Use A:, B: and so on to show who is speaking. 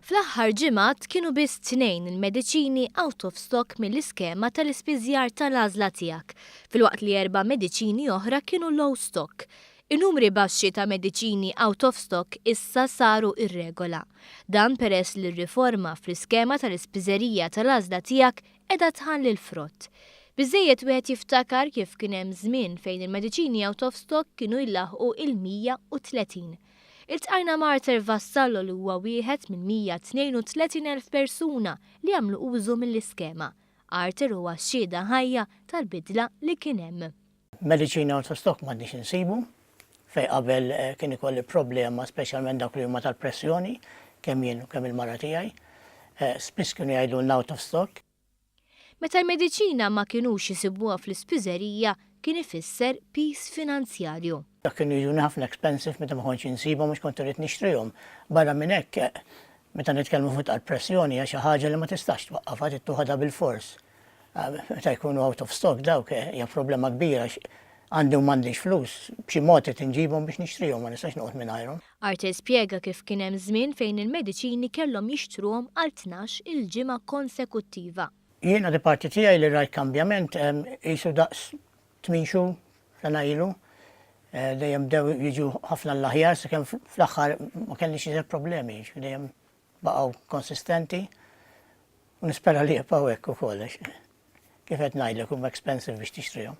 A: Fl-aħħar ġimgħat kienu biss 2 il-mediċini out of stock mill-iskema tal-ispiżjar tal-għażla tiegħek, filwaqt li 4 mediċini oħra kienu low stock. In-numri baxxi ta' mediċini out of stock issa saru ir-regola. Dan peress li r-riforma fl-iskema tal-ispiżerija tal-għażla tiegħek qiegħda tħalli l-frott. Biżżejjed wieħed jiftakar kif kien hemm żmien fejn il-mediċini out of stock kienu jlaħqu il-130. Iltqajna ma' Arter Vassallo li huwa wieħed minn 132,000 persuna li għamlu użu mill-iskema. Arter huwa xhieda ħajja tal-bidla li kien hemm.
B: Mediċina out of stock m'għandniex insibu, fejn qabel kien ikolli problema speċjalment dawk li huma tal-pressjoni, kemm jien u kemm il-mara tiegħi. Spiss kienu jgħidulna out of stock.
A: Meta l-mediċina ma kinux isibuha fl-ispiżerija kien ifisser pis finanzjarju.
B: Dak kienu jiġuni ħafna expensive meta ma kontx insibhom mhux kont irid nixtrihom. Barra minn hekk meta nitkellmu fuq tal-pressjoni hija xi ħaġa li ma tistax twaqqafha trid tuħodha bil-fors. Meta jkunu out of stock dawk hija problema kbira għandi u m'għandix flus, b'xi mod qed inġibhom biex nixtrihom ma nistax noqgħod mingħajrhom.
A: Arter spjega kif kien hemm żmien fejn il-mediċini kellhom jixtruhom għal 12 il-ġimgħa konsekuttiva.
B: Jiena di parti tiegħi li rajt kambjament qisu daqs 8 xhur sena ilu. Dejjem bdew jiġu ħafna l-aħjar sakemm fl-aħħar ma kellniex iżgħar problemi, dejjem baqgħu konsistenti u nispera li jibqgħu hekk ukoll. Kif qed ngħidlek huma expensive biex tixtrihom.